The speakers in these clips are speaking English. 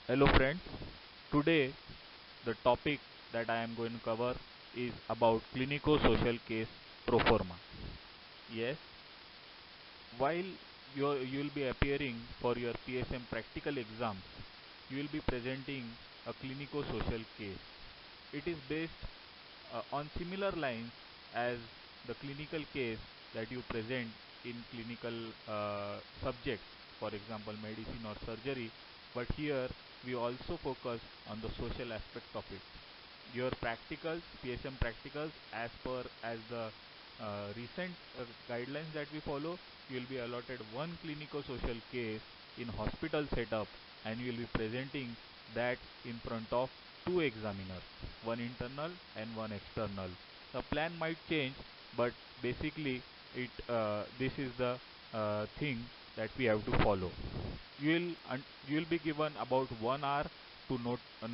Hello friends, today the topic that I am going to cover is about clinico-social case pro forma. Yes, while you will be appearing for your PSM practical exams, you will be presenting a clinico-social case. It is based on similar lines as the clinical case that you present in clinical subjects, for example, medicine or surgery, but here we also focus on the social aspect of it. Your practicals, PSM practicals, as the recent guidelines that we follow, you will be allotted one clinico-social case in hospital setup, and you will be presenting that in front of two examiners, one internal and one external. The plan might change, but basically this is the thing that we have to follow. You will be given about 1 hour to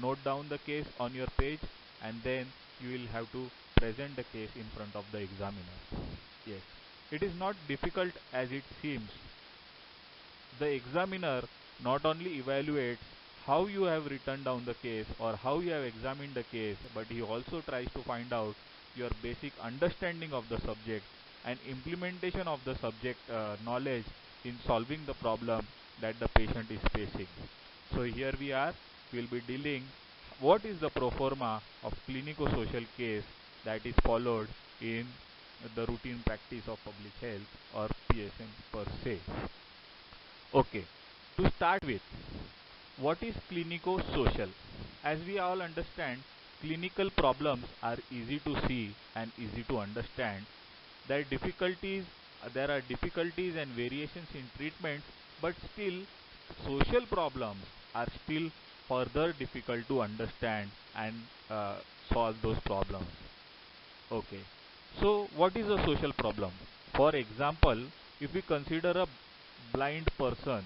note down the case on your page, and then you will have to present the case in front of the examiner. Yes, it is not difficult as it seems. The examiner not only evaluates how you have written down the case or how you have examined the case, but he also tries to find out your basic understanding of the subject and implementation of the subject knowledge in solving the problem that the patient is facing. So here we will be dealing what is the pro forma of clinico-social case that is followed in the routine practice of public health or PSM per se. Okay, to start with, what is clinico-social? As we all understand, clinical problems are easy to see and easy to understand. There are difficulties and variations in treatments, but still, social problems are still further difficult to understand and solve those problems. Okay. So, what is a social problem? For example, if we consider a blind person,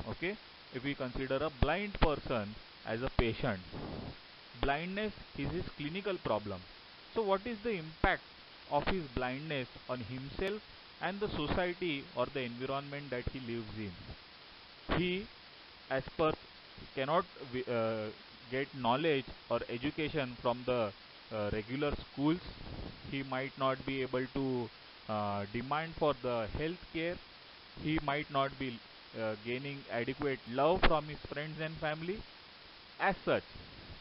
okay, if we consider a blind person as a patient, blindness is his clinical problem. So, what is the impact of his blindness on himself and the society or the environment that he lives in? He, as per, cannot get knowledge or education from the regular schools. He might not be able to demand for the health care. He might not be gaining adequate love from his friends and family as such.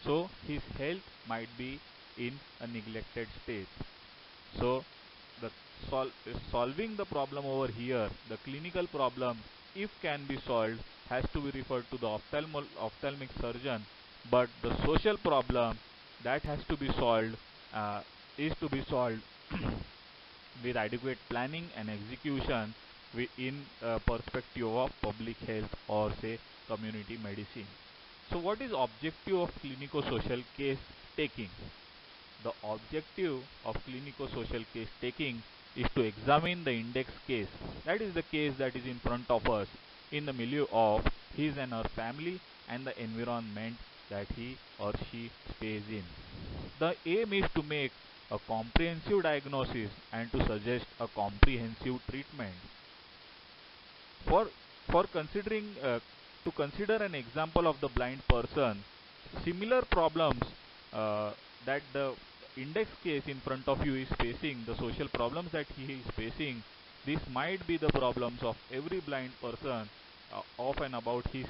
So his health might be in a neglected state. So the solving the problem over here, the clinical problem, if can be solved, has to be referred to the ophthalmic surgeon. But the social problem that has to be solved is to be solved with adequate planning and execution in perspective of public health or say community medicine. So what is objective of clinico-social case taking? The objective of clinico-social case taking is to examine the index case, that is the case that is in front of us, in the milieu of his and her family and the environment that he or she stays in. The aim is to make a comprehensive diagnosis and to suggest a comprehensive treatment. For for considering to consider an example of the blind person, similar problems that the index case in front of you is facing, the social problems that he is facing, this might be the problems of every blind person of and about his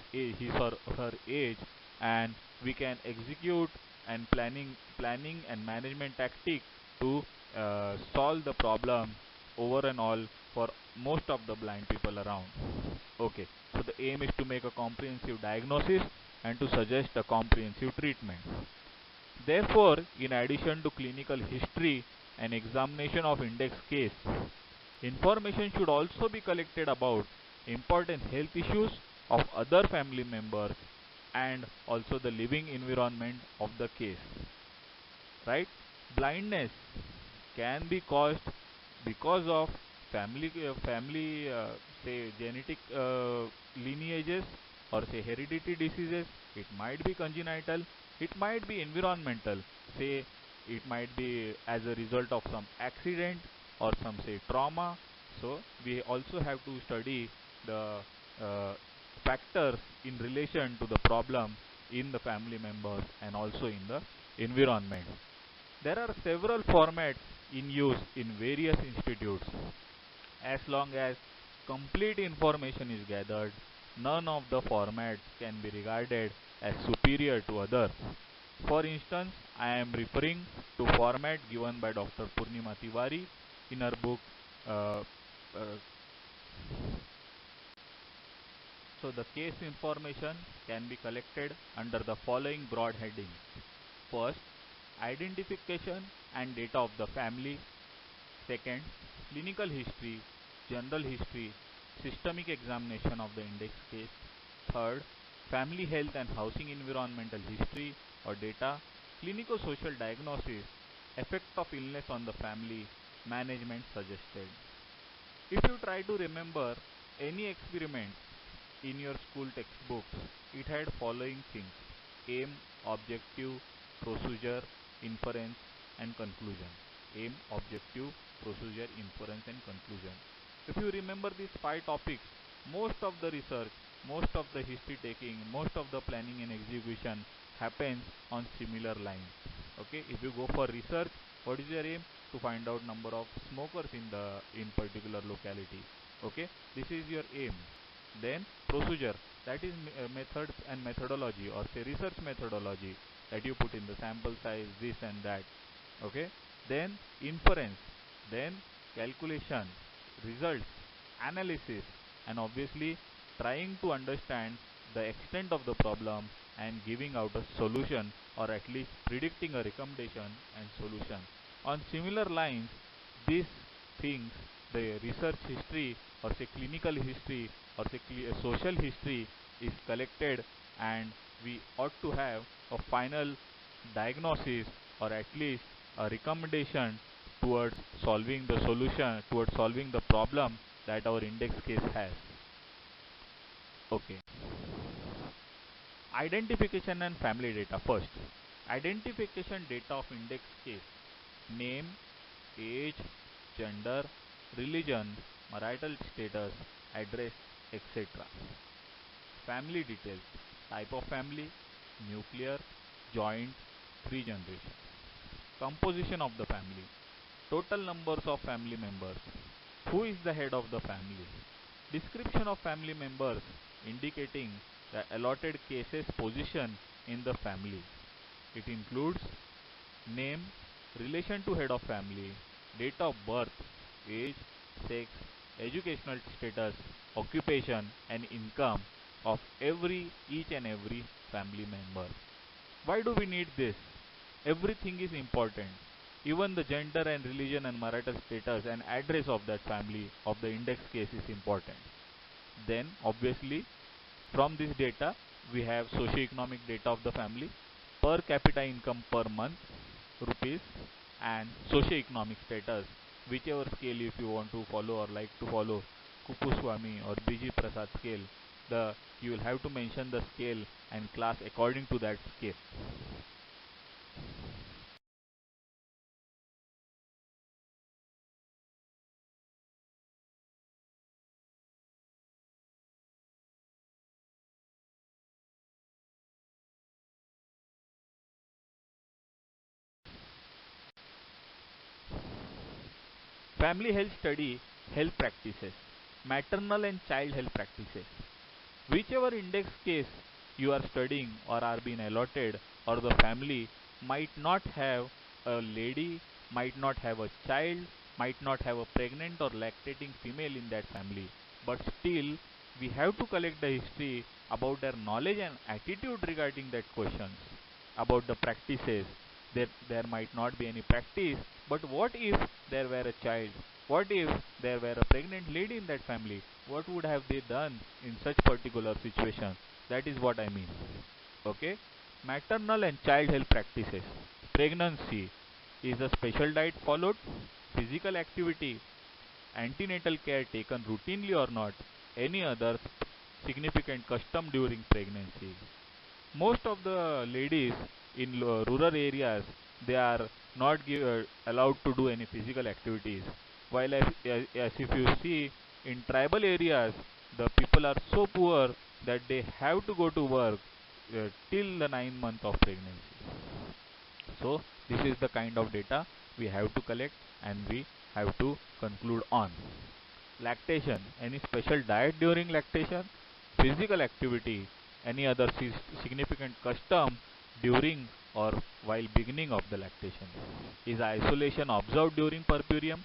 or her age, and we can execute and planning and management tactic to solve the problem over and all for most of the blind people around. Okay, so the aim is to make a comprehensive diagnosis and to suggest a comprehensive treatment. Therefore, in addition to clinical history and examination of index case, information should also be collected about important health issues of other family members and also the living environment of the case. Right? Blindness can be caused because of family say genetic lineages or say hereditary diseases. It might be congenital, it might be environmental, say it might be as a result of some accident or some say trauma. So we also have to study the uh, factors in relation to the problem in the family members and also in the environment. There are several formats in use in various institutes. As long as complete information is gathered, none of the formats can be regarded as superior to others. For instance, I am referring to format given by Dr. Purnima Tiwari in her book. Uh, uh, so the case information can be collected under the following broad headings. First, identification and data of the family. Second, clinical history, general history, systemic examination of the index case. Third, family health and housing environmental history or data, clinico-social diagnosis, effect of illness on the family, management suggested. If you try to remember any experiment in your school textbooks, it had following things: aim, objective, procedure, inference, and conclusion. Aim, objective, procedure, inference, and conclusion. If you remember these five topics, most of the research, most of the history taking, most of the planning and execution happens on similar lines. Okay, if you go for research, what is your aim? To find out number of smokers in particular locality. Okay, this is your aim. Then procedure, that is methods and methodology, or say research methodology, that you put in the sample size, this and that. Okay, then inference, then calculation, results, analysis, and obviously trying to understand the extent of the problem and giving out a solution, or at least predicting a recommendation and solution. On similar lines, these things, the research history, or say clinical history, or say social history, is collected, and we ought to have a final diagnosis, or at least a recommendation towards solving the solution, towards solving the problem that our index case has. Okay. Identification and family data first. Identification data of index case: name, age, gender, religion, marital status, address, etc. Family details: type of family, nuclear, joint, three generations. Composition of the family: total numbers of family members, who is the head of the family, description of family members indicating the allotted cases position in the family. It includes name, relation to head of family, date of birth, age, sex, educational status, occupation, and income of each and every family member. Why do we need this? Everything is important. Even the gender and religion and marital status and address of that family of the index case is important. Then obviously from this data we have socio-economic data of the family, per capita income per month, rupees, and socio-economic status, whichever scale if you want to follow or like to follow, Kupuswamy or BG Prasad scale, the you will have to mention the scale and class according to that scale. Family health study, health practices, maternal and child health practices. Whichever index case you are studying or are being allotted, or the family might not have a lady, might not have a child, might not have a pregnant or lactating female in that family, but still we have to collect the history about their knowledge and attitude regarding that questions, about the practices. There might not be any practice, but what if there were a child? What if there were a pregnant lady in that family? What would have they done in such particular situation? That is what I mean. Okay. Maternal and child health practices. Pregnancy: is a special diet followed? Physical activity, antenatal care taken routinely or not? Any other significant custom during pregnancy? Most of the ladies in rural areas, they are not allowed to do any physical activities, while as if you see in tribal areas, the people are so poor that they have to go to work till the 9th month of pregnancy. So this is the kind of data we have to collect and we have to conclude on. Lactation, any special diet during lactation, physical activity, any other significant custom during or while beginning of the lactation. Is isolation observed during puerperium?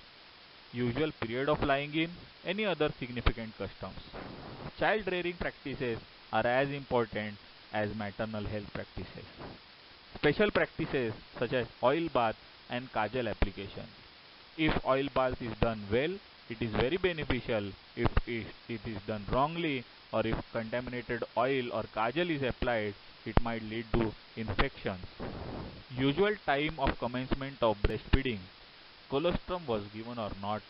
Usual period of lying in, any other significant customs. Child rearing practices are as important as maternal health practices. Special practices such as oil bath and kajal application. If oil bath is done well, it is very beneficial. If it is done wrongly or if contaminated oil or kajal is applied, it might lead to infections. Usual time of commencement of breastfeeding. Colostrum was given or not,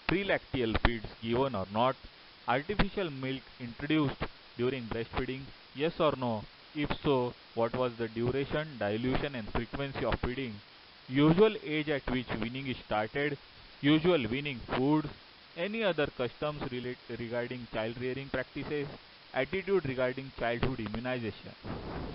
prelacteal feeds given or not, artificial milk introduced during breastfeeding, yes or no? If so, what was the duration, dilution and frequency of feeding? Usual age at which weaning is started, usual weaning foods, any other customs regarding child rearing practices, attitude regarding childhood immunization.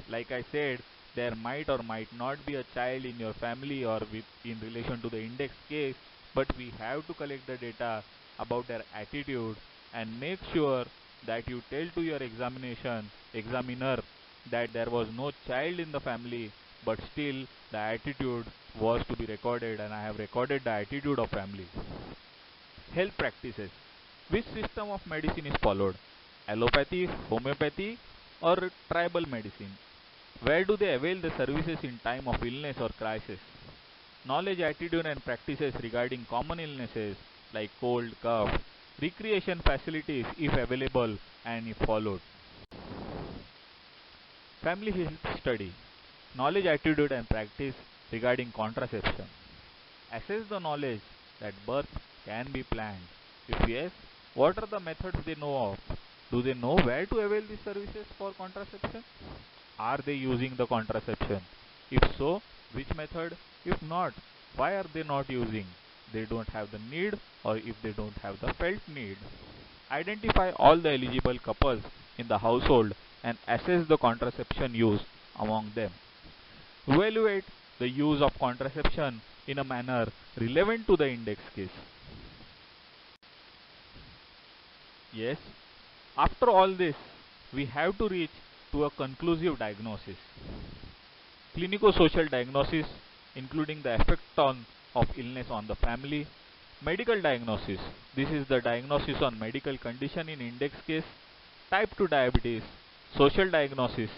Like I said, there might or might not be a child in your family or in relation to the index case, but we have to collect the data about their attitude and make sure that you tell to your examiner that there was no child in the family, but still the attitude was to be recorded and I have recorded the attitude of family. Health practices. Which system of medicine is followed? Allopathy, homeopathy or tribal medicine? Where do they avail the services in time of illness or crisis? Knowledge, attitude and practices regarding common illnesses like cold, cough, recreation facilities if available and if followed. Family health study. Knowledge, attitude and practice regarding contraception. Assess the knowledge that birth can be planned. If yes, what are the methods they know of? Do they know where to avail these services for contraception? Are they using the contraception? If so, which method? If not, why are they not using? They don't have the need or if they don't have the felt need. Identify all the eligible couples in the household and assess the contraception use among them. Evaluate the use of contraception in a manner relevant to the index case. Yes, after all this, we have to reach to a conclusive diagnosis. Clinico-social diagnosis, including the effect of illness on the family. Medical diagnosis, this is the diagnosis on medical condition in index case. Type 2 diabetes. Social diagnosis,